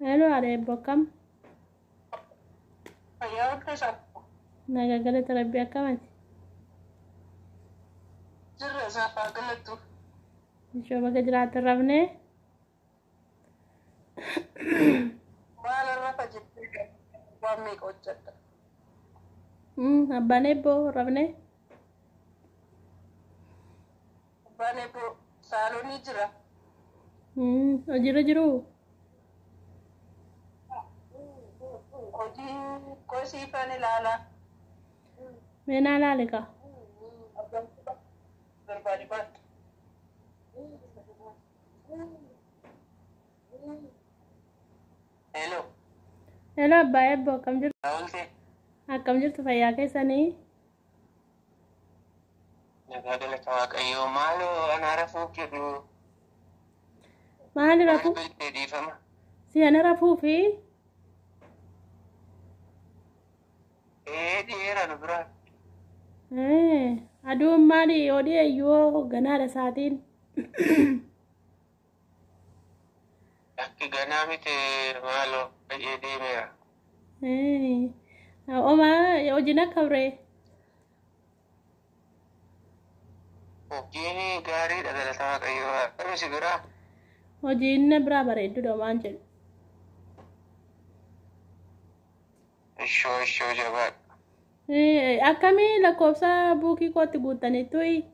Hello, are Bokam. Ayah kesat. Nagagala talabi akamat. Jurus apa gelet tuh? Coba kejelasan Ravne. Malah apa jadi wami kocak. Abane bo Ravne. Bane bu saloni jira. Jiru. Oji kau si pani lala. Mena lalika. Berbadi bat. Hello. Hello, Abbaye Bokam jiru. Rahul se. Akkam jirtu fayyaa keessanii? Nagagala kawak ayo malu anak rafuk jiru. Maali rafuu? Bilbili di fama. Si ana rafuu fi? Di era nu bra. Aduun maali odii ayyoo ganaadha saatiin. Akki ganami te malu di mera. Oma hojiin akka biree? Hojiin gaariidha galata waaqayyoo. Akkami si biraa? Hojiin biraa bareedduudha waan jedhu. Ishoo jabaadha. Akkamii lakkoofsa buukii kootti guuttanittui?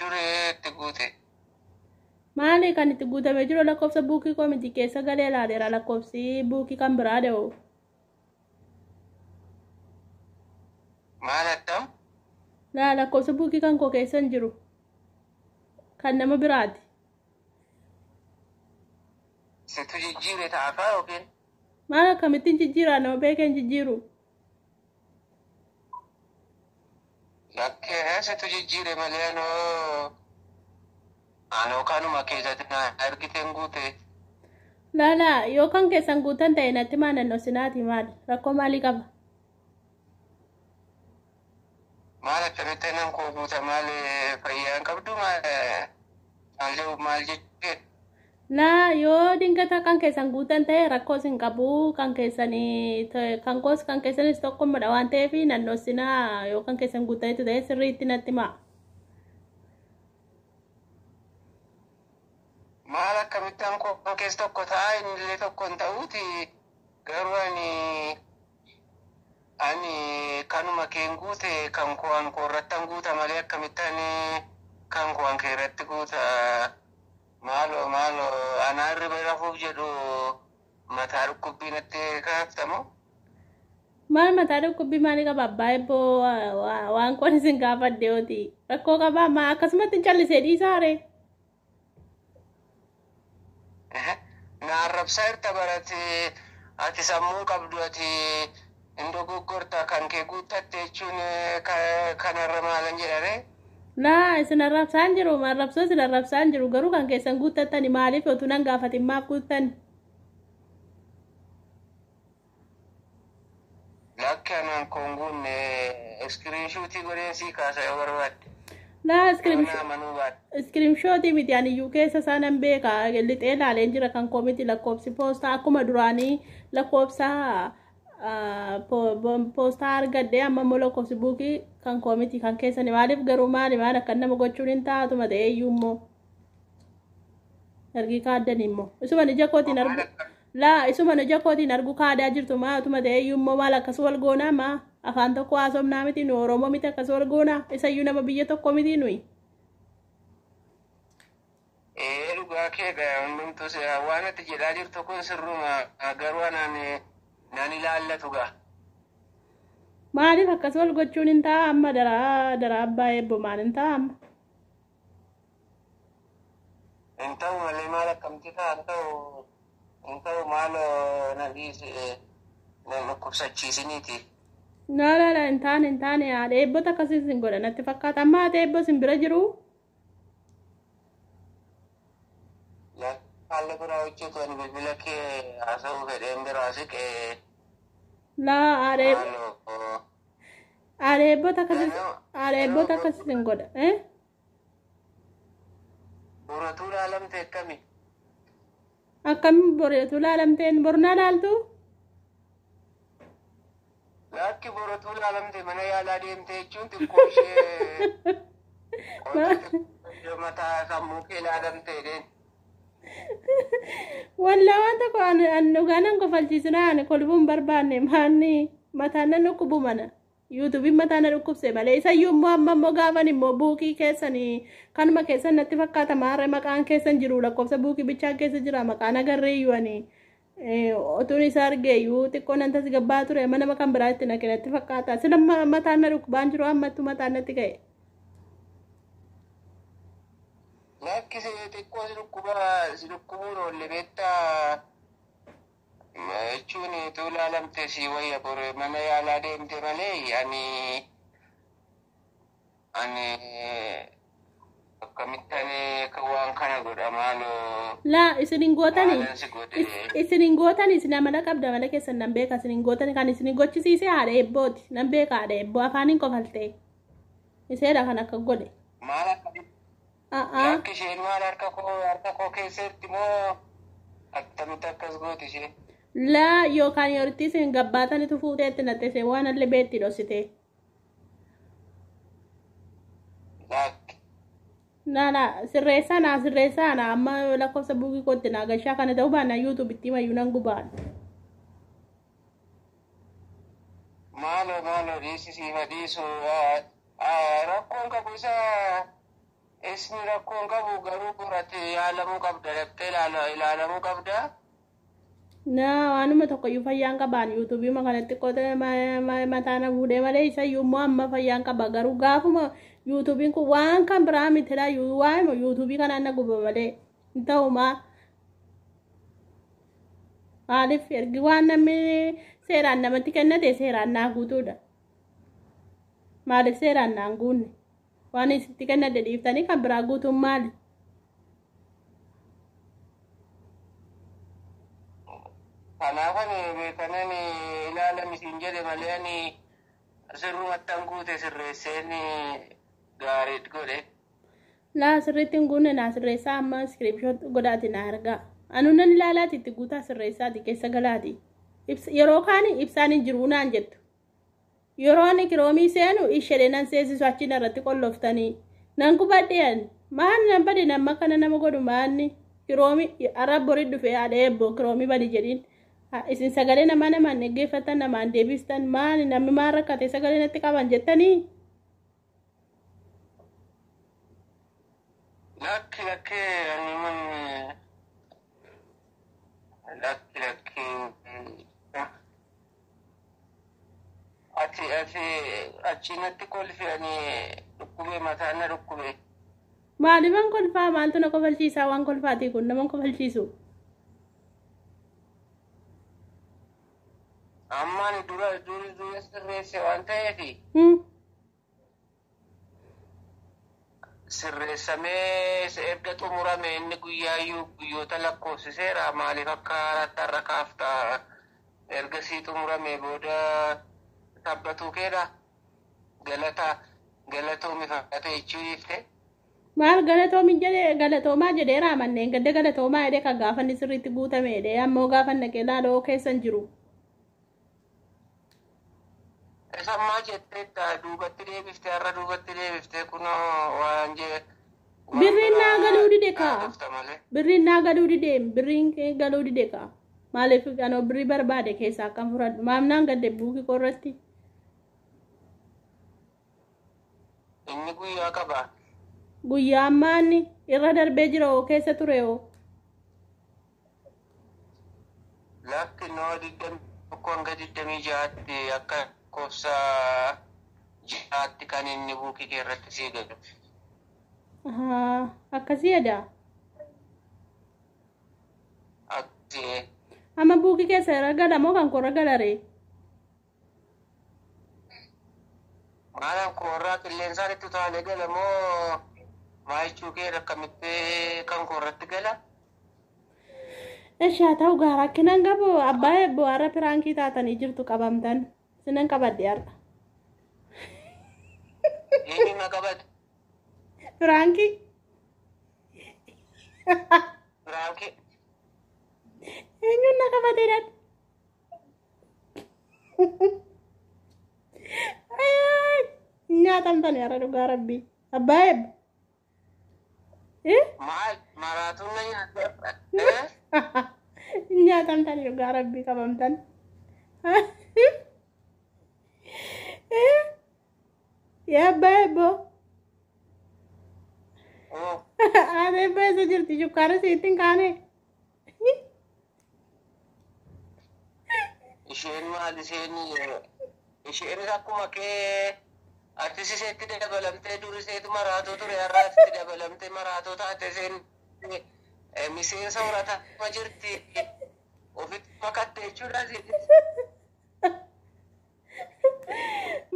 Duree itti guute. Maali kan itti guutamee jiru lakkoofsa buukii koo miti keessa galee ilaaleera lakkoofsi buukii kan biraa da'u. Maal attam? Lakkoofsa buukii kan koo keessa hin jiru. Kan nama biraati. Situ jijjiire taa'aa yookiin? Maal akkamittiin jijjiiraa nama beekeen jijjiiru? Lakkee situ jijjiire malee anoo kanuma keessatti na argiteen guute. Yoo kan keessan guutan ta'e natti maa naannoo sinaati maali? Rakkoo maalii qaba? Maal akkamitti nan koo guuta maal fayyaan qabdu maal jechuudha? Yoo dingata kan keessan guutan ta'e rakkoo sin qabu kan keessanii kan koos kan keessanis tokkummaadha waan ta'eef naannoo sinaa yoo kan keessan guutanitu ta'e sirriitti natti maa. Maal akkamittaan koo keessa tokko ta'a innillee tokko hin ta'uuti garuu ani kanuma keen guute kan ko'an koorrattan guuta malee akkamittaan kan ko'an keerratti guuta. Maaloo anaa irra rafuuf jedhu mataa dhukkubbii natti kaaftamoo? Maal mataa dhukkubbii maalii qaba abbaa ebboo waan qoon isin gaafadde yooti rakkoo qabaa maa akkasumatti hin callisee dhiisaare? Na arrabsaa irta barate ati sammuu qabdu ati hin dogoggorta kan kee guuttatte jechuun kanarra maalan jedhare? Isin arrabsaan jiru arrabsoo isin arrabsaan jiru garuu kan keessan guuttattani maaliif otuu nan gaafatin maaf guuttan? Lakki anaan koon guunne iskiriinshuutii godheen sii kaasa yoo barbaadde. Iskiriimshootii miti aniyyuu keessa isaanan beeka lixee ilaaleen jira kan koo miti lakkoofsi poostaa akkuma duraanii lakkoofsa poostaa argadde amma immoo lakkoofsi buukii kan koo miti kan keessani maaliif garuu maal akka nama gochuun hin taatuma ta'e iyyuu immoo ergi kaaddan immoo isuman ija kootiin argu isuman ija kootiin argu kaadaa jirtu maatuma ta'e iyyuu immoo maal akkas wal goonaa maa afaan tokko haasofnaa miti nu Oromoo miti akkas wal goonaa isayyuu nama biyya tokko miti nuyi. Dhugaa keedha hundumtus waan ati jedhaa jirtu kun sirruma garuu nan ilaallatu gaa. Maaliif akkas wal gochuun hin ta'a amma daraa abbaa eebbo maal hin ta'a amma? Hin ta'u malee maal akkamti ta'a hin ta'u maal na dhiise na dhukkubsachiisiniiti. Hin taane haadha eebbota akkasii sin godha natti fakkaata amma haadha eebboo sin bira jiru? Haalli biraa hojjetu ani bilbila kee haasa'uu fedheen biraa siqee. Haadha eebbota akkasii sin godha. Boratuu laalamte akkami? Akkam boreetu laalamteen bornaa laaltu? Lakki boratuu laalamte mana yaalaa deemte jechuun xiqqoo ishee mataa sammuu kee laalamte jedheen. Wallaa waan tokko an dhugaanan kofalchiisinaan kolbuun barbaanne maanni mataan nan dhukkubu mana. YouTubein mataan na dhukkubse malee isayyuu immoo amma immoo gaafan immoo buukii keessanii kanuma keessan natti fakkaata maarree maqaan keessan jiru lakkoofsa buukii bichaa keessa jira maqaan agarreeyyuu ani otuun isa argeeyyuu xiqqoo nan tasgabbaa ture mana kan biraatti naqe natti fakkaata sila mataan na dhukkubaan jiru ammattu mataan natti ga'e. Lakki xiqqoo si dhukkubuun oolle beektaa jechuun tuu laalamte si wayya bore mana yaalaa deemte malee ani akkamittan waan kana godha maaloo. Laa isinin gootani isin amala qabda mala keessan nan beeka isinin gootani kan isin gochisiise haadha eebbooti nan beeka haadha eebboo afaaniin qofalte iseedha kan akka godhe. Maal akkamitti? Lakki isheen maal harka koo keessatti moo akkamitti akkas gooti ishee? Laa yookaan yooritti isin gabbaatanitu fuuteetti nattese waan allee beetti dhossite. Nana sirreessaa amma lakkoofsa buukii kootti naa gashaa kana ta'uu baannaa YouTube itti mayyuu nan gubaan. Maaloo dhiisisiifa dhiisu rakkoon qabu isa isni rakkoon qabu garuu biratti yaalamuu qabda dhaqxee ilaalamuu qabda. Naa waanuma tokkoyyuu fayyaan qabaan YouTube kanatti qote mataana fuudhee malee isayyuu immoo amma fayyaan qaba garuu gaafuma YouTube kun waan kan biraa mitidha waanuma YouTube kanaan na guba malee hin ta'umaa. Maaliif ergi waan namni seeraan namatti kennate seeraan naa guutuudha. Maaliif seeraan naan guunne waan isitti kennate dhiiftanii kan biraa guutuun maali? Kanaafan beekanan ilaalamisiin jedhe malee ani sirrumattan guute sirreesseen gaariidha godhe. Laa sirriitti hin guunne naa sirreessaa amma iskiriipshoot godhaati na argaa. Anu nan ilaalaati itti guutaa sirreessaati keessa galaati. Yeroo kaani ibsaan hin jiru naan jettu. Yeroo ani kiroomii seenu ishee nan seesisu achiin irratti qolloftanii. Nan kubadheen maan nan bade namma kana nama godhu maanni kiroomii arab borii dhufee haadha eebboo kiroomii badi jedhiin. Isin sagalee namaan dhaggeeffatan namaan deebistan maani namni maan rakkate sagalee natti qaban jettanii. Lakki ati achinatti kolfi ani dhukkube mataan na dhukkube. Maaliifan kolfaa maaltu na kofalchiisaa waan kolfaati kun naman kofalchiisu. Ammaani dura sirreesse waan ta'eefi. Sirreessamee erga xumurame inni guyyoota lakkoofsiseera maaliif akka haaraatti har'a kaaftaa ergasii xumurame booda tabbatuu keedha galatoomi fakkaate jechuu dhiifte. Maal galatoomi jedhee galatoomaa jedheera amanneen gadda galatoomaa jedhee kan gaafanni sirriitti guutame jedhee ammoo gaafan naqee laaloo keessan jiru. Sammaa jettee duubatti deebiftee har'a duubatti deebiftee kunoo waan jee. Birriin naa galuu dide kaa. Birriin naa galuu dide birriin galuu dide kaa. Maaliif anoo birrii barbaade keessaa akkam fudhadhu maamnaan gadde buukii qorratti. Inni guyyaa qaba. Guyyaa ammaanni irra darbee jira oo keessa ture oo. Lakki noo 21 akka koofsa jaatti kan inni buukii kee irratti sii galu. Akkasii jedha. Akkasii. Amma buukii keessa irra gala moo kan korra galaree? Maalaan korraa qilleensaan itti utaalee gala moo maayechuu kee akkamitti kan korratti gala? Eshaa ta'u gaara akkinan qabu abbaa eebboo har'a piraankii taatanii jirtu qabamtan sinan qabadde har'a. Inni na qabate. Piraankii. Raanki. Eenyuun na qabateedhaan? Nyaatamtan yaa dhugaa rabbii. Abbaa eebba. Maal maraatuun na nyaata. Nyaatamtan dhugaa rabbii qabamtan. Yaa abbaa eebboo. Ate eebba eessa jirti? Shukkaara siittiin kaane. Isheen maal isheen akkuma kee artisiseetti dabalamtee duriseetu maraatoo ture har'aatti dabalamtee maraatoo taate isheen miseensa horatama jirti ofitti makatte jechuudha.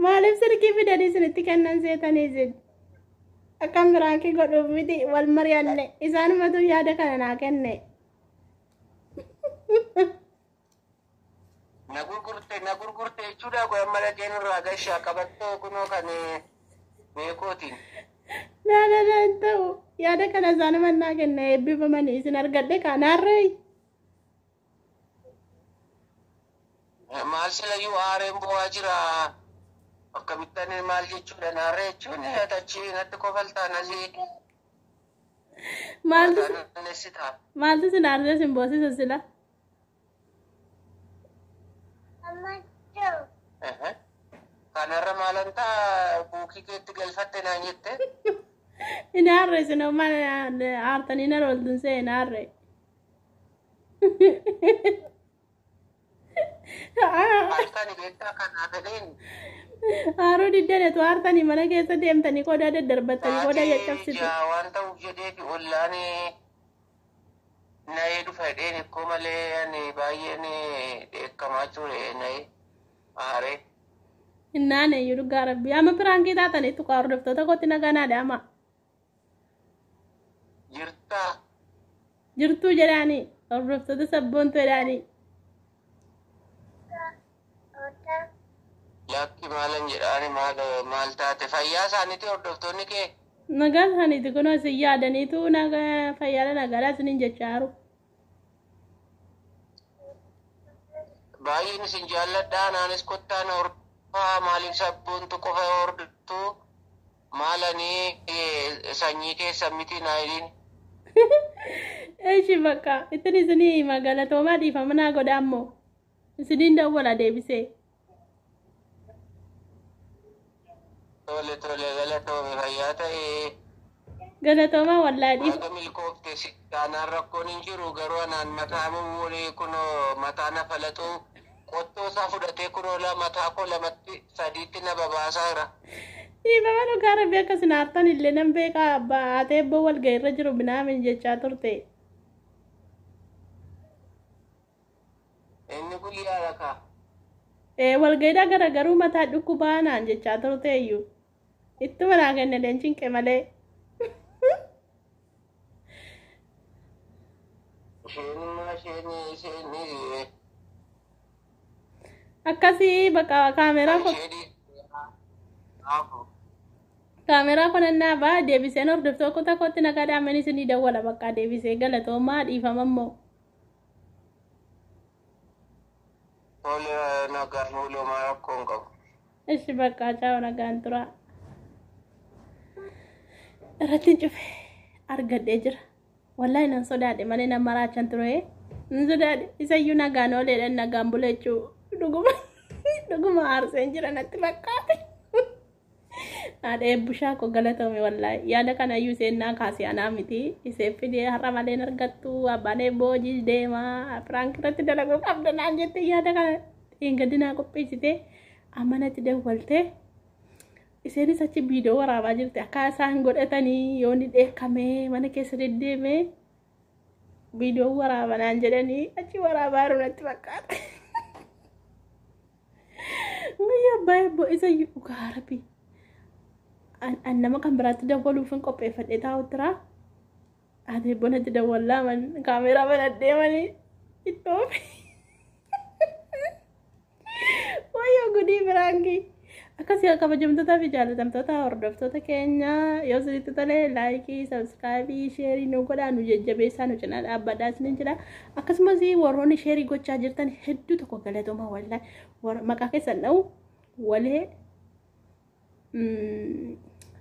Maaliif sirkii fidanii isinitti kennan seetanii isin? Akkam biraakii godhuuf miti wal mari'anne isaanumatu yaada kana naa kenne. Na gurgurte jechuudha goyamma dhaqeen irraa gashaa qabattoo kunoo kan beekootiin. Laa hin ta'u yaada kana isaanuma naa kenne eebbifamanii isin argadhe kanaarree. Maal silayyuu aareen bu'aa jira akkamittan maal jechuudha naarree jechuun achi natti kofaltaan asii. Maaltu sin aarree sin boosisa sila? Kanarra maalanta buukii keetti galfatte naan jette. Inni aarree sinoo maal aartanii na rooltun seen aarree. Halkani beektaa kanaa fedheen. Haaruu diddanetu aartanii mana keessa deemtanii qodaa daddarbattanii qodaa caccabsitu. Waan ta'uuf jedheefi ollaan na'ee dhufa jedheen ikkoo malee ani baay'een dheekkamaa ture na'ee aaree. Innaan eeyyuu dhugaa rabbii amma piraankii taatanii tuqaa hordoftoota kootti naganaadha amma. Jirtaa. Jirtuu jedhaanii hordoftoota sabboontu jedhaanii. Lakki maalan jedhaani maal taate fayyaa isaaniiti hordoftoonni kee. Nagaa isaaniiti kunoo isin yaadaniitu fayyaadha nagaadhaa isiniin jechaaru. Baay'een isin jaalladhaa naanis kottaan hordofaa maaliif sabboontu qofa hordoftu maalanii sanyii keessan miti naayiliin. Eeshi bakka ittiin isinii magaalatoomaa dhiifama naa godha ammoo isiniin dawwala deebisee. Tole galatoome fayyaa ta'ee. Galatoomaa wallaa dhiif. Waaqa milkoofte sittaanaan rakkoon hin jiru garuu anaan mataa mummurii kunoo mataa na falaxuu qottoo isaa fudhatee kunoo mataa koo lamatti sadiitti na babaasaa jira. Dhiifama dhugaa rabbii akkasin aartan illee nan beekaa baatee eebboo walga'ii irra jiru binaamin jechaa turte. Inni guyyaa dhakaa. Walga'iidhaa garagaruu mataa dhukkubaa naan jechaa turte iyyuu. Ittuma naa kenne leencinqe malee. Isheen akkasii bakka kaameraa konannaa baa deebiseen hordoftoota kootti nagaa dhaaman isinii dawwala bakka deebisee galatoomaa dhiifama immoo. Tole nagaan ulumaa rakkoon qabu. Ishi bakka chaawa nagaan tura. Irratti cufe argadhee jira. Wallahi nan sodaadhe malee nan maraachan ture. Nan sodaadhe isayyuu nagaan ooleedhaan nagaan bula jechuu dhuguma aarseen jira natti fakkaate. Haadha eebbishaa koo galatoome wallahi yaada kana iyyuu seennaa kaasee anaa miti isee fidee har'a malee hin argattu abbaan eebboo hojii deemaa firaank irratti dalaguu qabda naan jette yaada kana dheengadinaa qopheessite ammanatti dawwalte iseenis achi viidiyoo waraabaa jirti akka isaan godhatanii yoo ni dheekkamee mana keessa deddeemee viidiyoo waraabanaan jedhanii achi waraabaa jiru natti fakkaata. Guyyaa abbaa eebboo isayyuu dhugaa rabbii. Nama kan biraatti dawwaluuf hin qopheeffadhe taa'u tura. Ati bonatti dawwallaa kaameraa mana deemanii ittoofi. Wayyoo gudii biraankii. akkasii kabajamtootaa fi jaalatamtoota hordoftoota keenya yoo isinitti tole laayikii sabskaayibii sheerii nu godhaa nu jajjabeessaa nu cinaa dhaabbadhaa isiniin jedha akkasumas warroonni sheerii gochaa jirtan hedduu tokko galatooma wallaahi maqaa keessan dha'u walee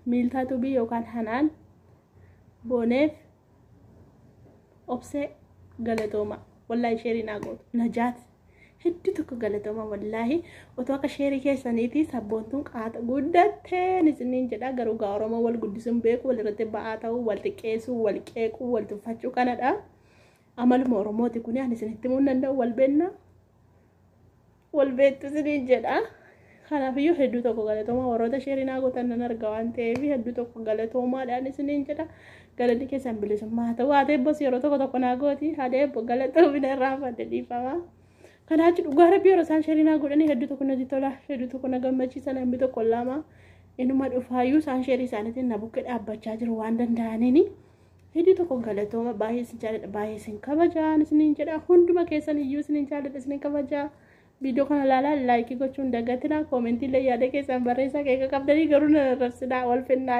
miiltaa tubii yookaan hanaan booneef obsee galatooma wallaahi sheerii naa gootu najaati hedduu tokko galatooma wallaahi otoo akka sheerii keessaniitii sabboontuun qaata guddatteen isiniin jedha garuu gaa Oromoo wal guddisuun beeku walirratti ba'aa ta'uu wal xiqqeessuu wal qeequu wal tuffachuu kanadha amaluma Oromooti kun ani isinitti himuu hin danda'u wal beennaa wal beettu isiniin jedha kanaafiyyuu hedduu tokko galatooma warroota sheerii naa gootan nan arga waan ta'eef hedduu tokko galatoomaadhaan isiniin jedha galanni keessan bilisummaa ta'u haa ta'ebbos yeroo tokko naa gooti haa ta'ebbo galatoomina irraa fadde dhiifama kanaachi dhugaa rabbii yeroo isaan sheerii naa godhanii hedduu tokko natti tola hedduu tokko na gammachiisa namni tokko lama inuma dhufaayyuu isaan sheerii isaaniitiin na bukkee dhaabbachaa jiru waan danda'aniini hedduu tokko galatooma baay'ee isin jaalladha baay'ee isin kabajaan isiniin jedha hunduma keessan iyyuu isiniin jaalladha isiniin kabajaa video kana ilaalaa laayikii gochuun dagatina koomentii illee yaada keessan barreessaa keeka qabdanii garuu na rabsinaa wal fennaa